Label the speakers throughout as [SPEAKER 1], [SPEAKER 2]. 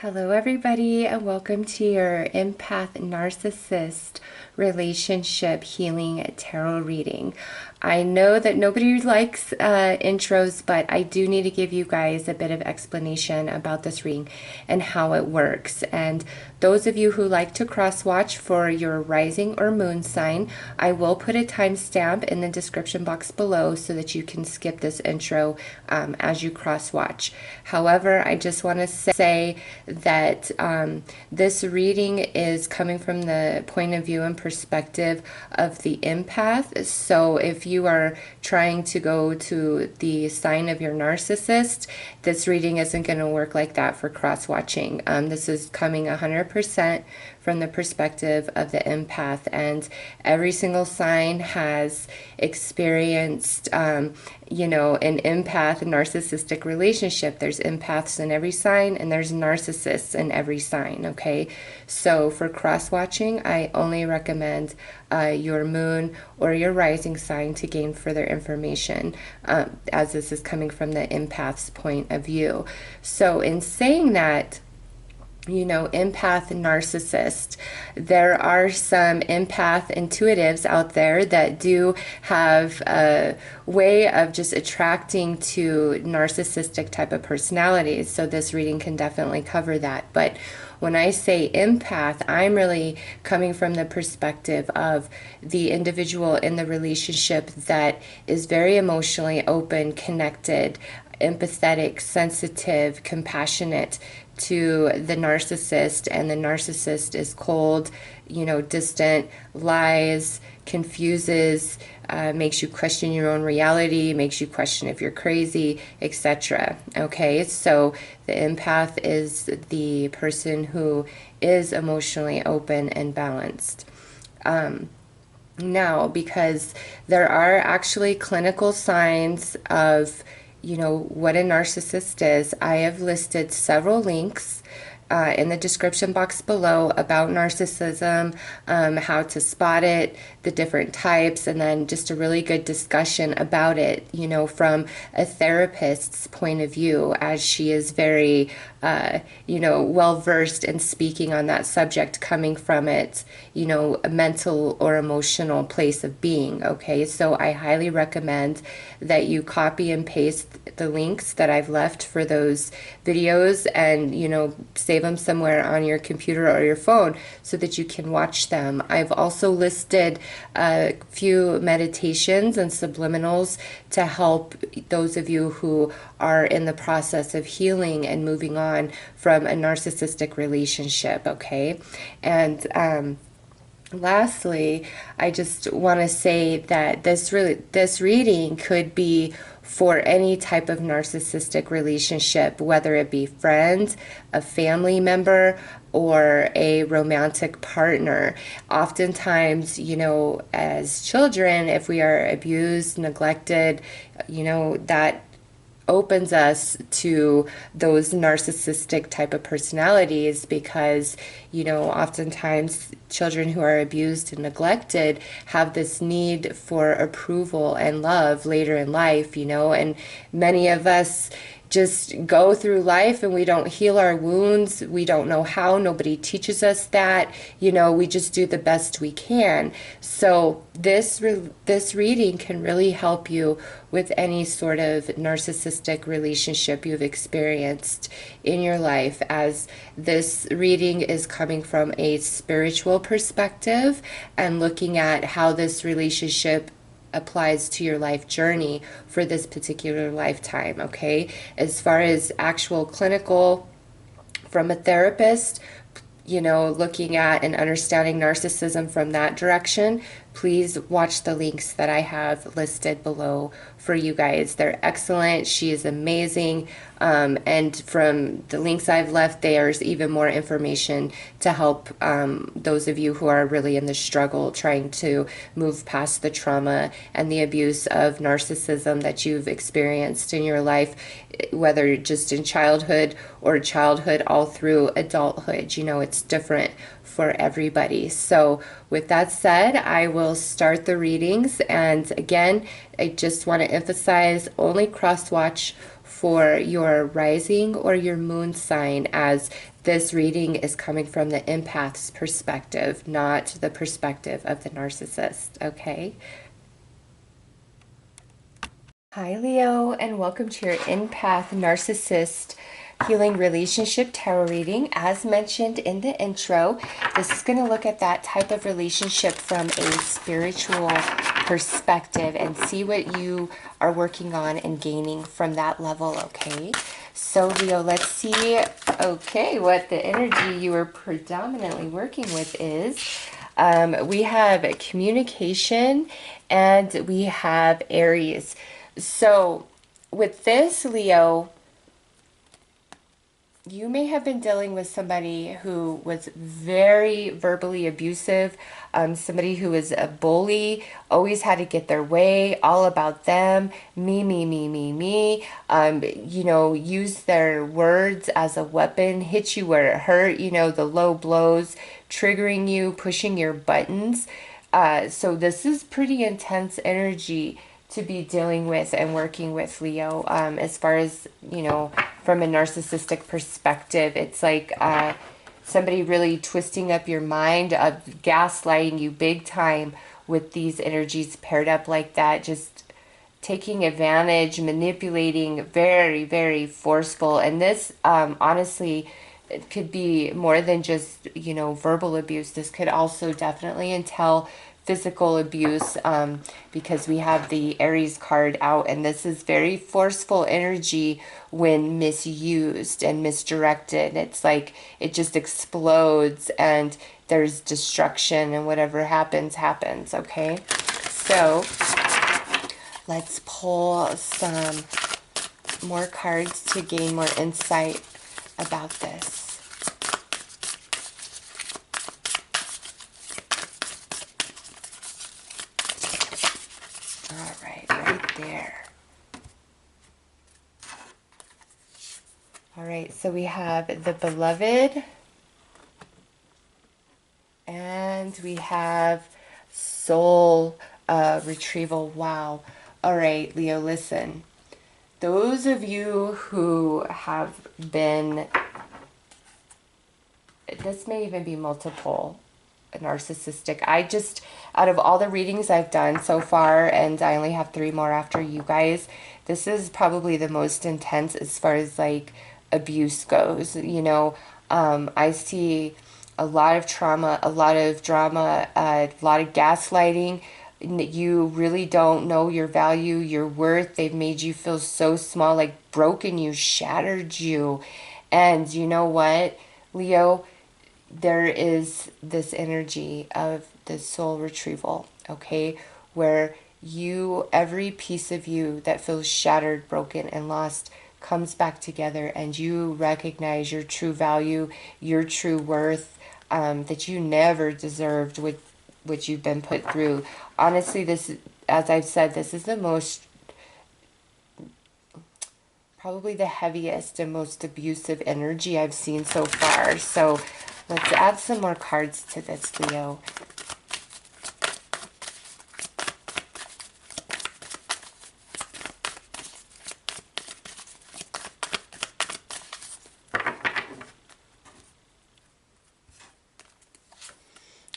[SPEAKER 1] Hello, everybody, and welcome to your Empath Narcissist Relationship Healing Tarot reading. I know that nobody likes intros, but I do need to give you guys a bit of explanation about this reading and how it works. And those of you who like to cross-watch for your rising or moon sign, I will put a timestamp in the description box below so that you can skip this intro as you cross-watch. However, I just want to say that this reading is coming from the point of view and perspective of the empath. So if you are trying to go to the sign of your narcissist, this reading isn't going to work like that for cross-watching. This is coming 100% from the perspective of the empath, and every single sign has experienced an empath narcissistic relationship. There's empaths in every sign and there's narcissists in every sign, okay? So for cross-watching, I only recommend your moon or your rising sign to gain further information, as this is coming from the empath's point of view. So in saying that, empath narcissist, there are some empath intuitives out there that do have a way of just attracting to narcissistic type of personalities. So this reading can definitely cover that. But when I say empath, I'm really coming from the perspective of the individual in the relationship that is very emotionally open, connected, empathetic, sensitive, compassionate to the narcissist, and the narcissist is cold, distant, lies, confuses, makes you question your own reality, makes you question if you're crazy, etc. Okay, so the empath is the person who is emotionally open and balanced. Now, because there are actually clinical signs of what a narcissist is, I have listed several links in the description box below about narcissism, how to spot it, the different types, and then just a really good discussion about it, from a therapist's point of view, as she is very, well versed in speaking on that subject, coming from it, a mental or emotional place of being. Okay, so I highly recommend that you copy and paste the links that I've left for those videos and, save them somewhere on your computer or your phone so that you can watch them. I've also listed a few meditations and subliminals to help those of you who are in the process of healing and moving on from a narcissistic relationship, okay? And lastly, I just want to say that this reading could be for any type of narcissistic relationship, whether it be friends, a family member, or a romantic partner. Oftentimes, as children, if we are abused, neglected, that opens us to those narcissistic type of personalities, because oftentimes children who are abused and neglected have this need for approval and love later in life, and many of us just go through life and we don't heal our wounds. We don't know how. Nobody teaches us that. We just do the best we can. So this reading can really help you with any sort of narcissistic relationship you've experienced in your life, as this reading is coming from a spiritual perspective and looking at how this relationship applies to your life journey for this particular lifetime, okay? As far as actual clinical from a therapist, looking at and understanding narcissism from that direction, please watch the links that I have listed below for you guys. They're excellent. She is amazing. And from the links I've left, there's even more information to help those of you who are really in the struggle, trying to move past the trauma and the abuse of narcissism that you've experienced in your life, whether just in childhood or childhood all through adulthood. It's different for everybody. So with that said, I will start the readings. And again, I just want to emphasize only cross-watch for your rising or your moon sign, as this reading is coming from the empath's perspective, not the perspective of the narcissist, okay? Hi, Leo, and welcome to your Empath Narcissist Healing Relationship Tarot reading. As mentioned in the intro, this is going to look at that type of relationship from a spiritual perspective and see what you are working on and gaining from that level, okay? So, Leo, let's see, okay, what the energy you are predominantly working with is. We have communication and we have Aries. So with this, Leo, you may have been dealing with somebody who was very verbally abusive, somebody who was a bully, always had to get their way, all about them, me, you know, use their words as a weapon, hit you where it hurt, you know, the low blows, triggering you, pushing your buttons. So this is pretty intense energy to be dealing with and working with, Leo. As far as, you know, from a narcissistic perspective, it's like somebody really twisting up your mind, of gaslighting you big time with these energies paired up like that, just taking advantage, manipulating, very, very forceful. And this, honestly, it could be more than just, you know, verbal abuse. This could also definitely entail physical abuse, because we have the Aries card out, and this is very forceful energy when misused and misdirected. It's like it just explodes and there's destruction, and whatever happens, happens, okay? So let's pull some more cards to gain more insight about this. All right, right there. All right, so we have the beloved, and we have soul retrieval. Wow. All right, Leo, listen. Those of you who have been, this may even be multiple narcissistic. I just, out of all the readings I've done so far, and I only have 3 more after you guys, this is probably the most intense as far as like abuse goes. You know, I see a lot of trauma, a lot of drama, a lot of gaslighting. You really don't know your value, your worth. They've made you feel so small, like broken you, shattered you. And you know what, Leo? There is this energy of the soul retrieval, okay, where you, every piece of you that feels shattered, broken, and lost comes back together, and you recognize your true value, your true worth, that you never deserved with what you've been put through. Honestly, this, as I've said, this is the most, probably the heaviest and most abusive energy I've seen so far. So let's add some more cards to this, Leo.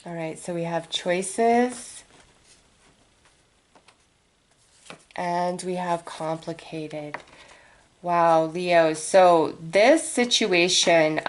[SPEAKER 1] All right, so we have choices, and we have complicated. Wow, Leo. So this situation,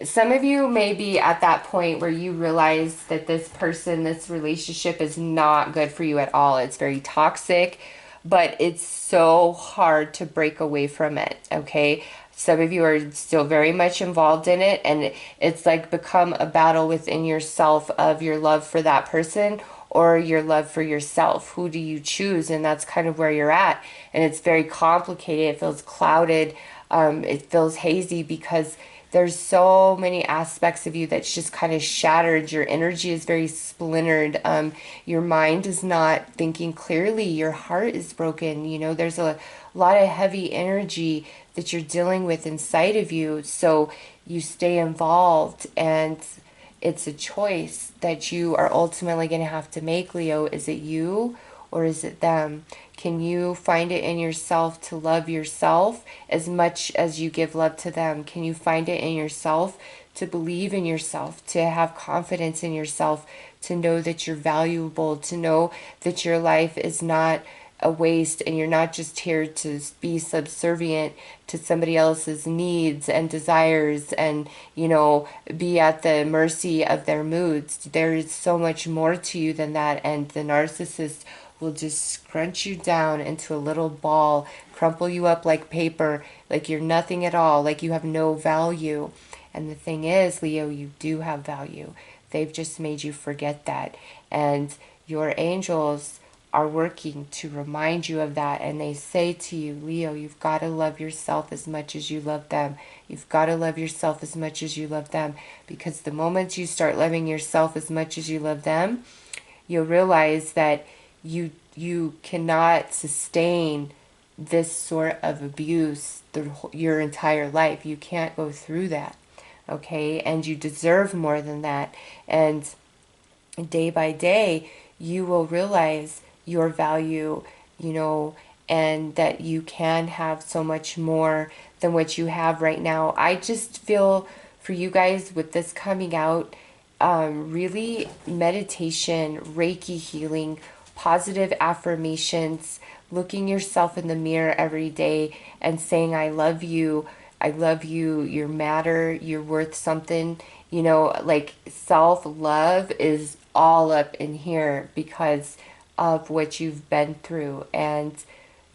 [SPEAKER 1] some of you may be at that point where you realize that this person, this relationship is not good for you at all. It's very toxic, but it's so hard to break away from it, okay? Some of you are still very much involved in it, and it's like become a battle within yourself of your love for that person or your love for yourself. Who do you choose? And that's kind of where you're at. And it's very complicated. It feels clouded. It feels hazy because there's so many aspects of you that's just kind of shattered. Your energy is very splintered. Your mind is not thinking clearly. Your heart is broken. You know, there's a lot of heavy energy that you're dealing with inside of you. So you stay involved, and it's a choice that you are ultimately going to have to make, Leo. Is it you or is it them? Can you find it in yourself to love yourself as much as you give love to them? Can you find it in yourself to believe in yourself, to have confidence in yourself, to know that you're valuable, to know that your life is not a waste and you're not just here to be subservient to somebody else's needs and desires and, you know, be at the mercy of their moods. There is so much more to you than that, and the narcissist will just scrunch you down into a little ball, crumple you up like paper, like you're nothing at all, like you have no value. And the thing is, Leo, you do have value. They've just made you forget that. And your angels are working to remind you of that. And they say to you, Leo, you've got to love yourself as much as you love them. You've got to love yourself as much as you love them. Because the moment you start loving yourself as much as you love them, you'll realize that you cannot sustain this sort of abuse your entire life. You can't go through that. Okay, and you deserve more than that. And day by day, you will realize your value, you know, and that you can have so much more than what you have right now. I just feel for you guys with this coming out, really meditation, Reiki healing, positive affirmations, looking yourself in the mirror every day and saying, I love you, you matter, you're worth something. You know, like self-love is all up in here because of what you've been through. And,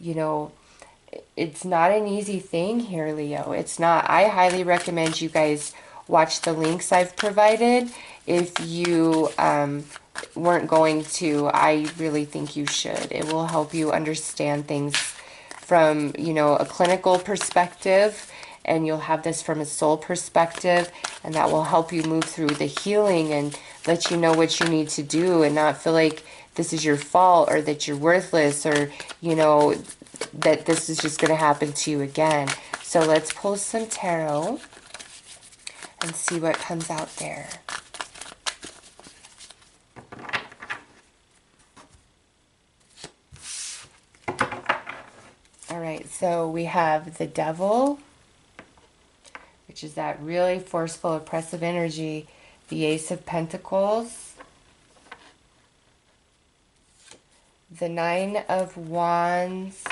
[SPEAKER 1] you know, it's not an easy thing here, Leo. It's not. I highly recommend you guys watch the links I've provided. If you weren't going to, I really think you should. It will help you understand things from, you know, a clinical perspective, and you'll have this from a soul perspective, and that will help you move through the healing and let you know what you need to do and not feel like this is your fault or that you're worthless or, you know, that this is just going to happen to you again. So let's pull some tarot and see what comes out there. All right, so we have the Devil, which is that really forceful, oppressive energy, the Ace of Pentacles, the Nine of Wands,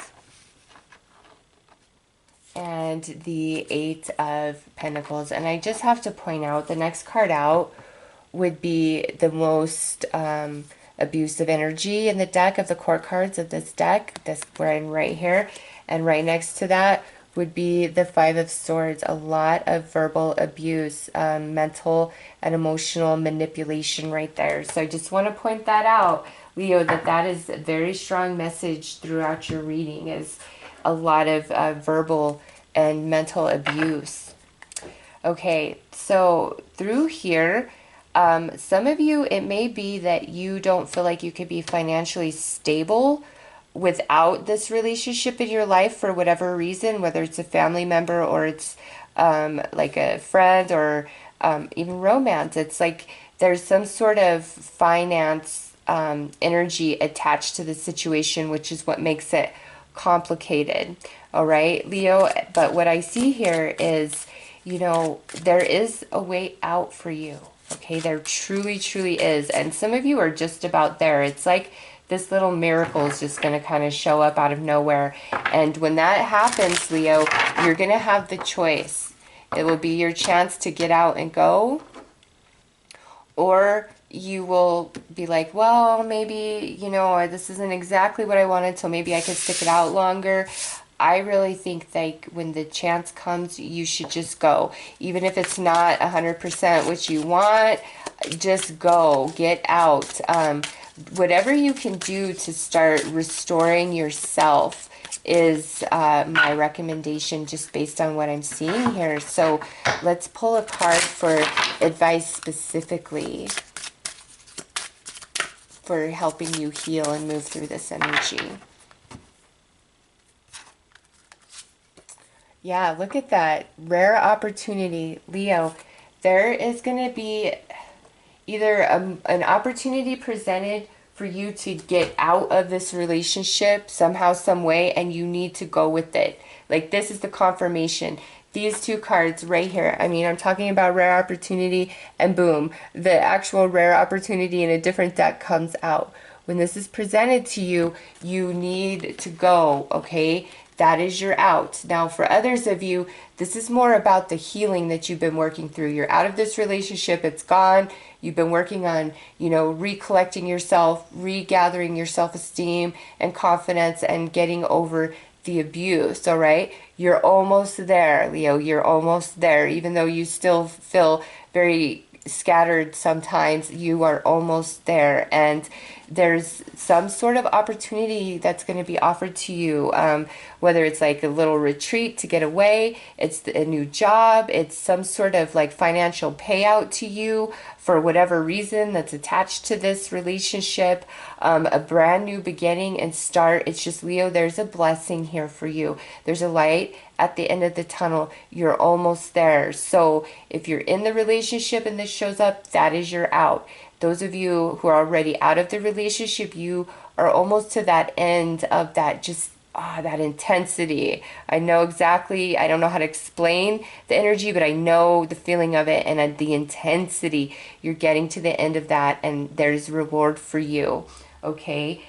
[SPEAKER 1] and the Eight of Pentacles. And I just have to point out, the next card out would be the most abusive energy in the deck of the court cards of this deck, this one right here. And right next to that would be the Five of Swords, a lot of verbal abuse, mental and emotional manipulation right there. So I just want to point that out, Leo, that is a very strong message throughout your reading, is a lot of verbal and mental abuse. Okay, so through here, some of you, it may be that you don't feel like you could be financially stable without this relationship in your life for whatever reason, whether it's a family member or it's like a friend or even romance. It's like there's some sort of finance energy attached to the situation, which is what makes it complicated. All right, Leo, but what I see here is, you know, there is a way out for you. Okay, there truly, truly is. And some of you are just about there. It's like this little miracle is just going to kind of show up out of nowhere. And when that happens, Leo, you're going to have the choice. It will be your chance to get out and go, or you will be like, well, maybe, you know, this isn't exactly what I wanted, so maybe I could stick it out longer. I really think like when the chance comes, you should just go. Even if it's not 100% what you want, just go, get out. Whatever you can do to start restoring yourself is my recommendation, just based on what I'm seeing here. So let's pull a card for advice specifically for helping you heal and move through this energy. Yeah, look at that. Rare opportunity. Leo, there is going to be either an opportunity presented for you to get out of this relationship somehow, some way, and you need to go with it. Like, this is the confirmation. These two cards right here. I mean, I'm talking about rare opportunity, and boom, the actual rare opportunity in a different deck comes out. When this is presented to you, you need to go, okay? That is your out. Now, for others of you, this is more about the healing that you've been working through. You're out of this relationship. It's gone. You've been working on, you know, recollecting yourself, regathering your self-esteem and confidence, and getting over the abuse, all right? You're almost there, Leo. You're almost there. Even though you still feel very scattered sometimes, you are almost there. And there's some sort of opportunity that's going to be offered to you, whether it's like a little retreat to get away, it's a new job, it's some sort of like financial payout to you for whatever reason that's attached to this relationship, a brand new beginning and start. It's just, Leo, there's a blessing here for you. There's a light at the end of the tunnel. You're almost there. So if you're in the relationship and this shows up, that is your out. Those of you who are already out of the relationship, you are almost to that end of that, just that intensity. I know exactly, I don't know how to explain the energy, but I know the feeling of it and the intensity. You're getting to the end of that, and there's reward for you, okay?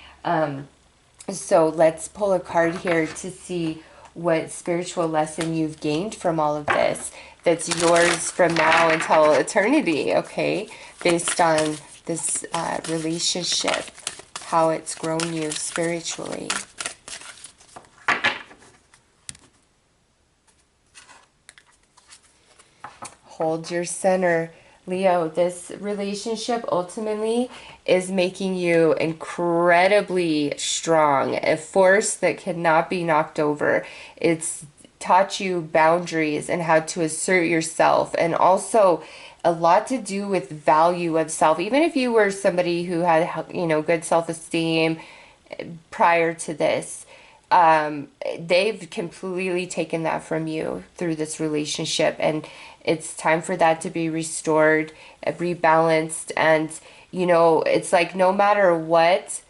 [SPEAKER 1] So let's pull a card here to see what spiritual lesson you've gained from all of this that's yours from now until eternity, okay? Based on this relationship, how it's grown you spiritually. Hold your center. Leo, this relationship ultimately is making you incredibly strong, a force that cannot be knocked over. It's taught you boundaries and how to assert yourself, and also a lot to do with value of self. Even if you were somebody who had, you know, good self-esteem prior to this, they've completely taken that from you through this relationship, and it's time for that to be restored, rebalanced. And you know, it's like, no matter what,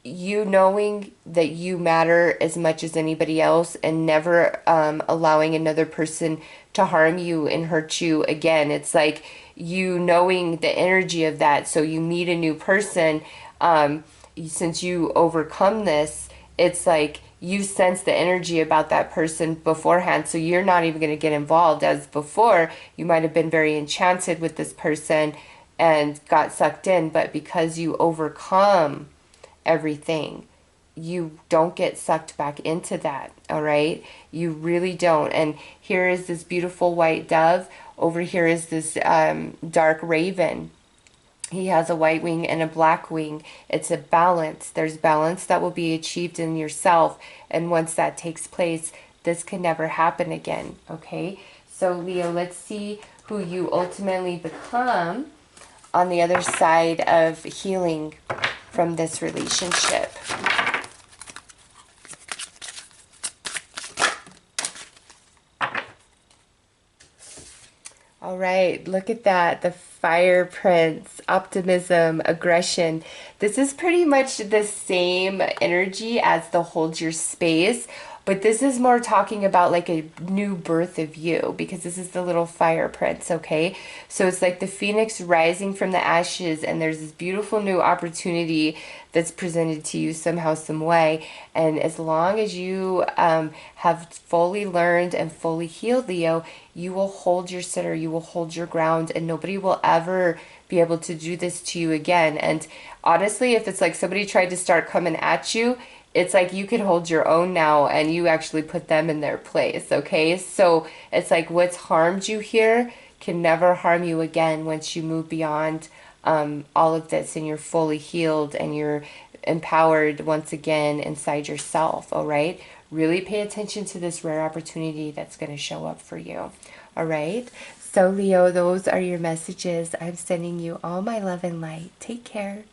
[SPEAKER 1] you knowing that you matter as much as anybody else, and never allowing another person to harm you and hurt you again. It's like you knowing the energy of that. So you meet a new person, since you overcome this, it's like you sense the energy about that person beforehand, so you're not even going to get involved. As before, you might have been very enchanted with this person and got sucked in, but because you overcome everything, you don't get sucked back into that, all right? You really don't. And here is this beautiful white dove. Over here is this dark raven. He has a white wing and a black wing. It's a balance. There's balance that will be achieved in yourself. And once that takes place, this can never happen again, okay? So Leo, let's see who you ultimately become on the other side of healing from this relationship. All right, look at that. The fire prince, optimism, aggression. This is pretty much the same energy as the hold your space, but this is more talking about like a new birth of you, because this is the little fire prince, okay? So it's like the phoenix rising from the ashes, and there's this beautiful new opportunity that's presented to you somehow, some way. And as long as you have fully learned and fully healed, Leo, you will hold your center, you will hold your ground, and nobody will ever be able to do this to you again. And honestly, if it's like somebody tried to start coming at you, it's like you can hold your own now, and you actually put them in their place, okay? So it's like what's harmed you here can never harm you again once you move beyond all of this, and you're fully healed and you're empowered once again inside yourself, all right? Really pay attention to this rare opportunity that's going to show up for you, all right? So Leo, those are your messages. I'm sending you all my love and light. Take care.